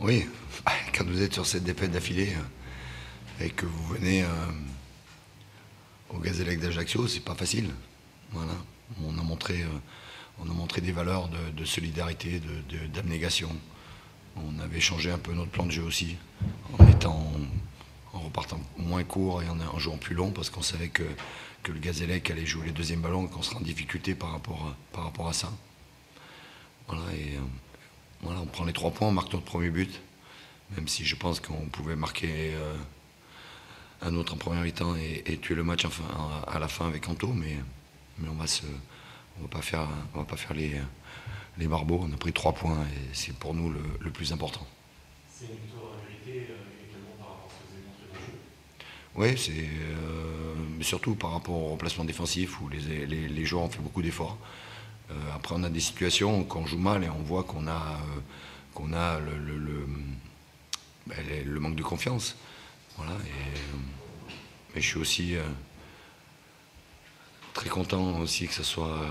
Oui, quand vous êtes sur cette défaite d'affilée et que vous venez au Gazélec d'Ajaccio, c'est pas facile. Voilà. On a montré des valeurs de solidarité, d'abnégation. On avait changé un peu notre plan de jeu aussi, en repartant moins court et en jouant plus long, parce qu'on savait que le Gazélec allait jouer les deuxièmes ballons et qu'on serait en difficulté par rapport à ça. Voilà, voilà, on prend les 3 points, on marque notre premier but, même si je pense qu'on pouvait marquer un autre en première mi-temps et tuer le match à la fin avec Anto, mais on va pas faire les barbeaux. On a pris 3 points et c'est pour nous le plus important. C'est une victoire méritée également par rapport à ce que vous avez montré dans le jeu. Oui, mais surtout par rapport au remplacement défensif où les joueurs ont fait beaucoup d'efforts. Après, on a des situations quand on joue mal et on voit qu'on a le manque de confiance. Voilà, mais je suis aussi très content aussi que ce soit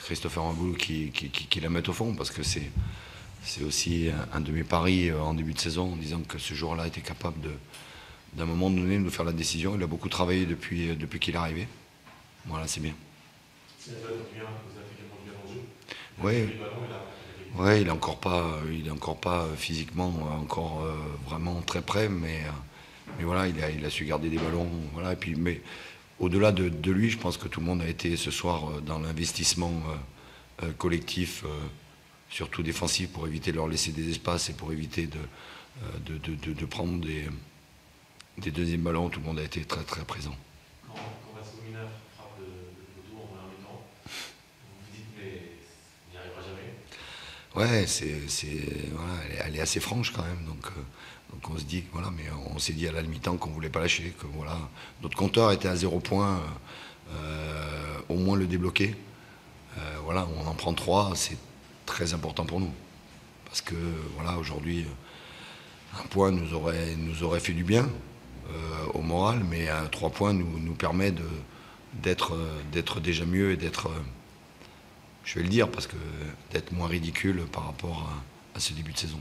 Christopher Mboulou qui la mette au fond, parce que c'est aussi un de mes paris en début de saison, en disant que ce joueur-là était capable d'un moment donné de nous faire la décision. Il a beaucoup travaillé depuis qu'il est arrivé. Voilà, c'est bien. Si la donne bien, vous avez fait également bien dans le jeu. Oui, Les ballons, ouais, il est encore pas physiquement encore vraiment très prêt, mais voilà, il a su garder des ballons. Voilà, et puis, mais au-delà de lui, je pense que tout le monde a été ce soir dans l'investissement collectif, surtout défensif, pour éviter de leur laisser des espaces et pour éviter de prendre des deuxièmes ballons. Tout le monde a été très très présent. quand Vasco frappe de poteau en première mi-temps, vous vous dites mais il n'y arrivera jamais. Ouais, voilà, elle est assez franche quand même. Donc on se dit, voilà, mais on s'est dit à la mi-temps qu'on ne voulait pas lâcher, que voilà, notre compteur était à 0 point, au moins le débloquer. Voilà, on en prend 3, c'est très important pour nous. Parce que voilà, aujourd'hui, un point nous aurait fait du bien au moral, mais 3 points nous permet d'être déjà mieux et d'être, je vais le dire, parce que d'être moins ridicule par rapport à ce début de saison.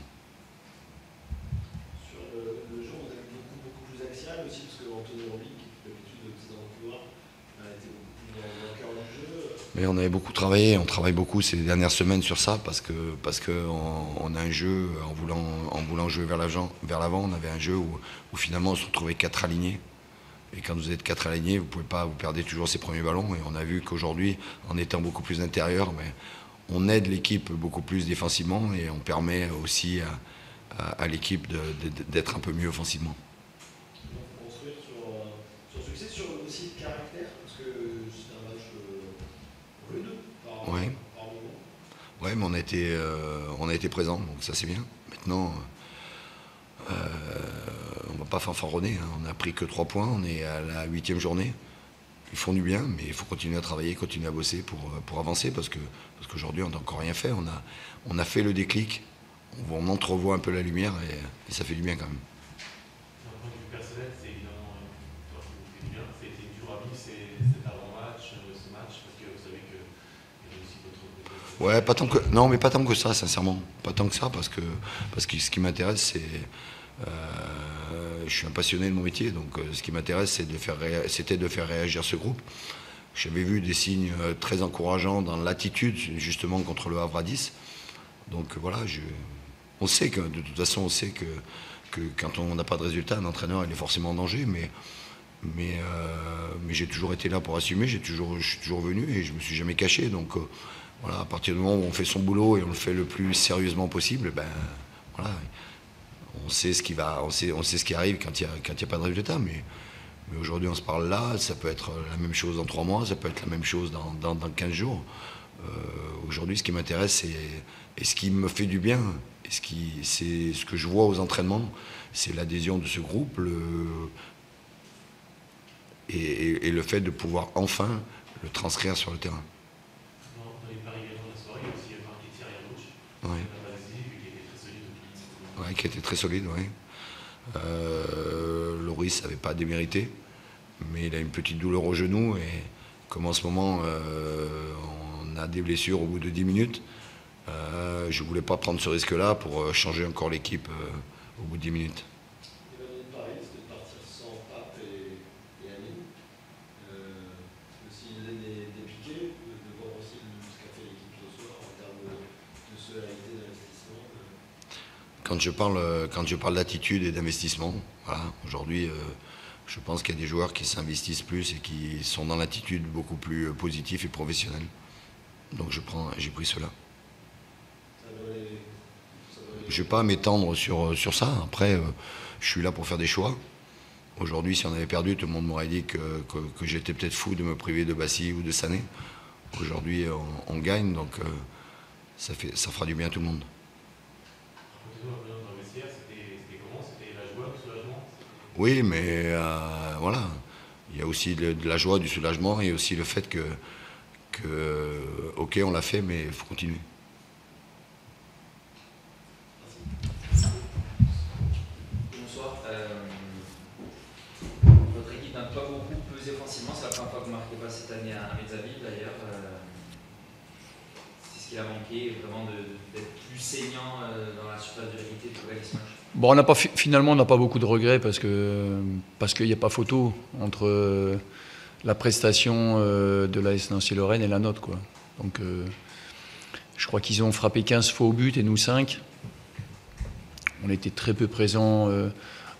Sur le jeu, on a vu beaucoup plus axial aussi, parce que Anthony Robic, qui a l'habitude de dans le couloir, a été beaucoup plus dans le cœur du jeu. Mais on avait beaucoup travaillé, on travaille beaucoup ces dernières semaines sur ça, parce que on a un jeu, en voulant jouer vers l'avant, on avait un jeu où finalement on se retrouvait 4 alignés. Et quand vous êtes 4 alignés, vous perdez toujours ces premiers ballons. Et on a vu qu'aujourd'hui, en étant beaucoup plus intérieur, mais on aide l'équipe beaucoup plus défensivement et on permet aussi à l'équipe d'être un peu mieux offensivement. Il faut construire sur le succès, sur aussi le caractère, parce que c'est un match pour les deux, Oui, par moment. ouais, mais on a été présents, donc ça c'est bien. Maintenant, on ne va pas fanfaronner, hein. On n'a pris que 3 points, on est à la 8e journée. Ils font du bien, mais il faut continuer à travailler, continuer à bosser pour avancer, parce qu'aujourd'hui on n'a encore rien fait. On a fait le déclic, on entrevoit un peu la lumière et ça fait du bien quand même. D'un point de vue personnel, c'est évidemment une victoire qui vous fait du bien. Ça a été dur à vivre cet avant-match, ce match, parce que vous savez qu'il y avait aussi votre Ouais, pas tant que, non, mais pas tant que ça, sincèrement. Pas tant que ça, parce que ce qui m'intéresse, c'est. Je suis un passionné de mon métier, donc ce qui m'intéresse, c'était de faire réagir ce groupe. J'avais vu des signes très encourageants dans l'attitude, justement, contre le Havre à 10. Donc voilà, on sait que, de toute façon, on sait que quand on n'a pas de résultat, un entraîneur, il est forcément en danger, mais j'ai toujours été là pour assumer, je suis toujours venu et je me suis jamais caché. Donc voilà, à partir du moment où on fait son boulot et on le fait le plus sérieusement possible, ben voilà, on sait ce qui arrive quand il y a pas de résultat. Mais aujourd'hui, on se parle là, ça peut être la même chose dans 3 mois, ça peut être la même chose dans 15 jours. Aujourd'hui, ce qui m'intéresse et ce qui me fait du bien, c'est ce que je vois aux entraînements, c'est l'adhésion de ce groupe, et le fait de pouvoir enfin le transcrire sur le terrain. Dans les paris gagnants de la soirée, il y a aussi marqué Thierry à gauche, Ouais. qui n'a pas décisif et qui était très solide depuis. Ouais, qui était très solide, oui. Loris n'avait pas démérité, mais il a une petite douleur au genou et comme en ce moment on a des blessures au bout de 10 minutes, je ne voulais pas prendre ce risque-là pour changer encore l'équipe au bout de 10 minutes. Emmanuel Paris, c'était de partir sans Pape et Amine. S'il est dépiqué, de voir aussi ce qu'a fait l'équipe ce soir en termes de solidarité, d'investissement. Quand je parle d'attitude et d'investissement, voilà, aujourd'hui, je pense qu'il y a des joueurs qui s'investissent plus et qui sont dans l'attitude beaucoup plus positive et professionnelle. Donc j'ai pris cela. Je ne vais pas m'étendre sur ça. Après, je suis là pour faire des choix. Aujourd'hui, si on avait perdu, tout le monde m'aurait dit que j'étais peut-être fou de me priver de Bassi ou de Sané. Aujourd'hui, on gagne, donc ça fera du bien à tout le monde. Oui, mais voilà. Il y a aussi de la joie, du soulagement et aussi le fait que ok, on l'a fait, mais il faut continuer. Bonsoir. Votre équipe n'a pas beaucoup pesé offensivement. C'est la première fois que vous ne marquez pas cette année à Mezzaville d'ailleurs. C'est ce qu'il a manqué, vraiment d'être plus saignant dans la surface de vérité pour gagner ce match. Bon, finalement, on n'a pas beaucoup de regrets parce qu'il n'y a pas photo entre la prestation de l'AS Nancy-Lorraine et la nôtre, quoi. Donc, je crois qu'ils ont frappé 15 fois au but et nous 5. On était très peu présents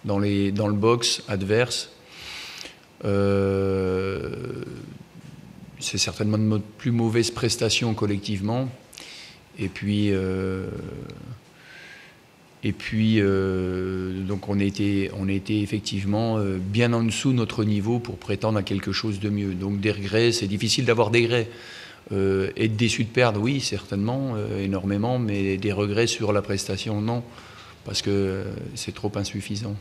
dans le box adverse. C'est certainement notre plus mauvaise prestation collectivement. Et puis donc on a été effectivement bien en dessous de notre niveau pour prétendre à quelque chose de mieux. Donc des regrets, c'est difficile d'avoir des regrets. Être déçu de perdre, oui, certainement, énormément, mais des regrets sur la prestation, non, parce que c'est trop insuffisant.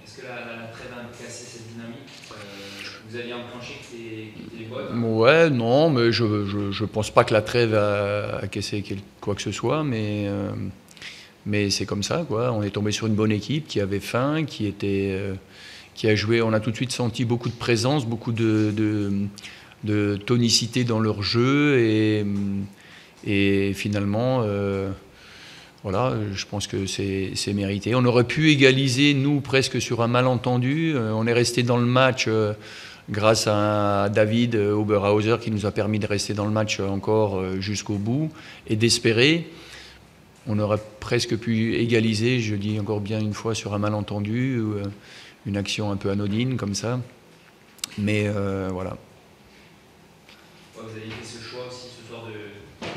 Est-ce que la trêve a cassé cette dynamique vous aviez enclenché qui était les bonnes? Ouais, non, mais je pense pas que la trêve a cassé quoi que ce soit, mais c'est comme ça, quoi. On est tombé sur une bonne équipe qui avait faim, qui a joué. On a tout de suite senti beaucoup de présence, beaucoup de tonicité dans leur jeu et finalement, voilà, je pense que c'est mérité. On aurait pu égaliser, nous, presque sur un malentendu. On est resté dans le match grâce à David Oberhauser qui nous a permis de rester dans le match encore jusqu'au bout et d'espérer. On aurait presque pu égaliser, je dis encore bien une fois, sur un malentendu, une action un peu anodine comme ça. Mais voilà. Vous avez fait ce choix aussi ce soir de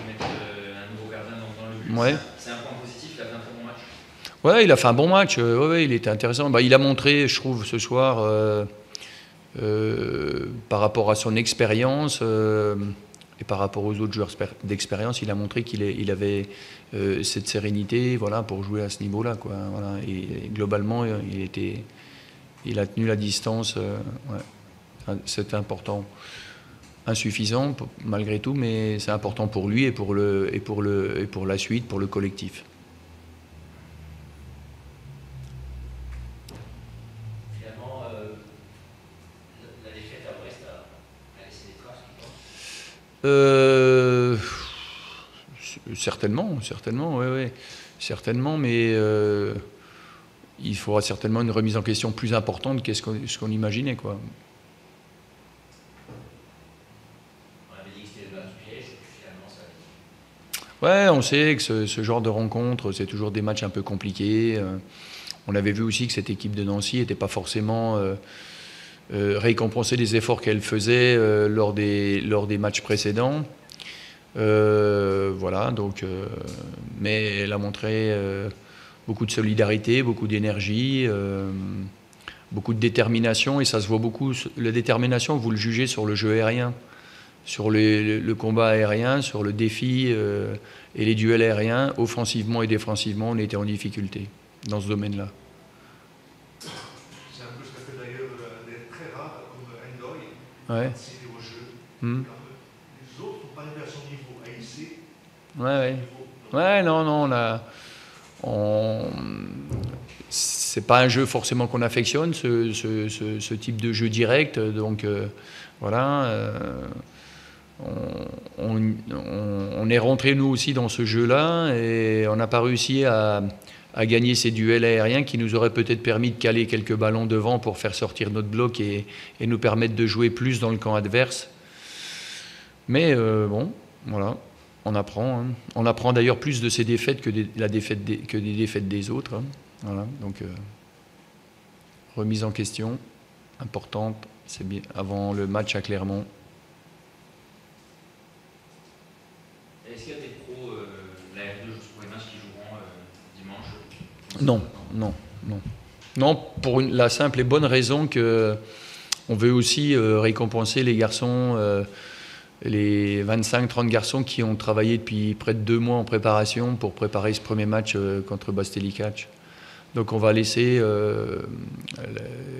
mettre un nouveau gardien dans le but. Ouais. C'est un point positif, il a fait un très bon match. Ouais, il a fait un bon match, ouais, il était intéressant. Il a montré, je trouve, ce soir, par rapport à son expérience et par rapport aux autres joueurs d'expérience, il a montré qu'il avait cette sérénité, voilà, pour jouer à ce niveau-là, quoi. Voilà. Et globalement, il a tenu la distance, ouais. C'est important. Insuffisant malgré tout, mais c'est important pour lui et pour la suite, pour le collectif. Finalement, la défaite à Brest a laissé des traces, tu penses? Certainement, ouais. Certainement, mais il faudra certainement une remise en question plus importante que ce qu'on imaginait, quoi. Ouais, on sait que ce genre de rencontre, c'est toujours des matchs un peu compliqués. On avait vu aussi que cette équipe de Nancy n'était pas forcément récompensée des efforts qu'elle faisait lors des matchs précédents. Voilà, donc, mais elle a montré beaucoup de solidarité, beaucoup d'énergie, beaucoup de détermination, et ça se voit beaucoup. La détermination, vous le jugez sur le jeu aérien. Sur le combat aérien, sur le défi et les duels aériens, offensivement et défensivement, on était en difficulté dans ce domaine-là. C'est un peu ce qu'a fait d'ailleurs des très rares comme Endoy, Ouais. c'est au jeu. Les autres n'ont pas arrivé à son niveau, à IC. Ouais, non, c'est pas un jeu forcément qu'on affectionne, ce type de jeu direct, donc voilà. on est rentré nous aussi dans ce jeu-là et on n'a pas réussi à gagner ces duels aériens qui nous auraient peut-être permis de caler quelques ballons devant pour faire sortir notre bloc et nous permettre de jouer plus dans le camp adverse. Mais bon, voilà, on apprend. Hein. On apprend d'ailleurs plus de ces défaites que des défaites des autres. Hein. Voilà, donc remise en question importante, c'est bien avant le match à Clermont. Est-ce qu'il y a des pros, la R2 pour les matchs qui joueront dimanche? Non, pour la simple et bonne raison que on veut aussi récompenser les garçons, les 25-30 garçons qui ont travaillé depuis près de 2 mois en préparation pour préparer ce premier match contre Bastelicac. Donc on va laisser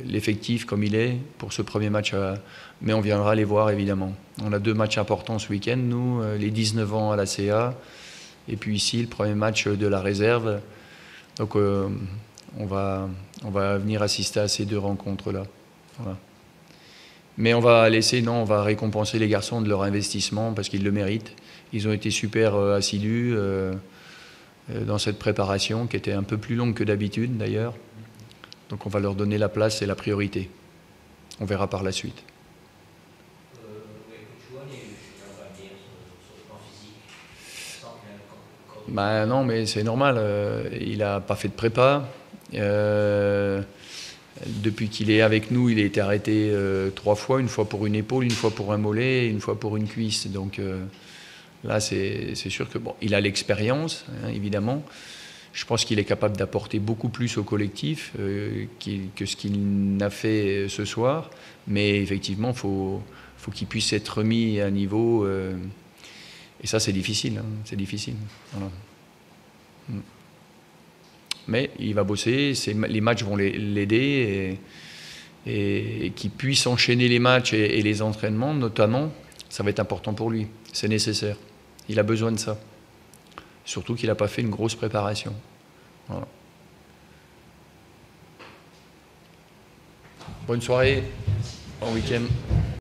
l'effectif comme il est pour ce premier match, mais on viendra les voir évidemment. On a 2 matchs importants ce week-end, nous, les 19 ans à la CA, et puis ici le premier match de la réserve. Donc on va venir assister à ces 2 rencontres-là. Voilà. Mais on va récompenser les garçons de leur investissement parce qu'ils le méritent. Ils ont été super assidus dans cette préparation qui était un peu plus longue que d'habitude d'ailleurs. Donc on va leur donner la place et la priorité. On verra par la suite. Ben non, mais c'est normal. Il n'a pas fait de prépa. Depuis qu'il est avec nous, il a été arrêté 3 fois, une fois pour une épaule, une fois pour un mollet, une fois pour une cuisse. Donc là, c'est sûr que bon, il a l'expérience, hein, évidemment. Je pense qu'il est capable d'apporter beaucoup plus au collectif que ce qu'il n'a fait ce soir. Mais effectivement, faut qu'il puisse être remis à niveau. Et ça, c'est difficile. Hein, c'est difficile. Voilà. Mais il va bosser, les matchs vont l'aider et qu'il puisse enchaîner les matchs et les entraînements, notamment, ça va être important pour lui. C'est nécessaire. Il a besoin de ça. Surtout qu'il n'a pas fait une grosse préparation. Voilà. Bonne soirée, bon week-end.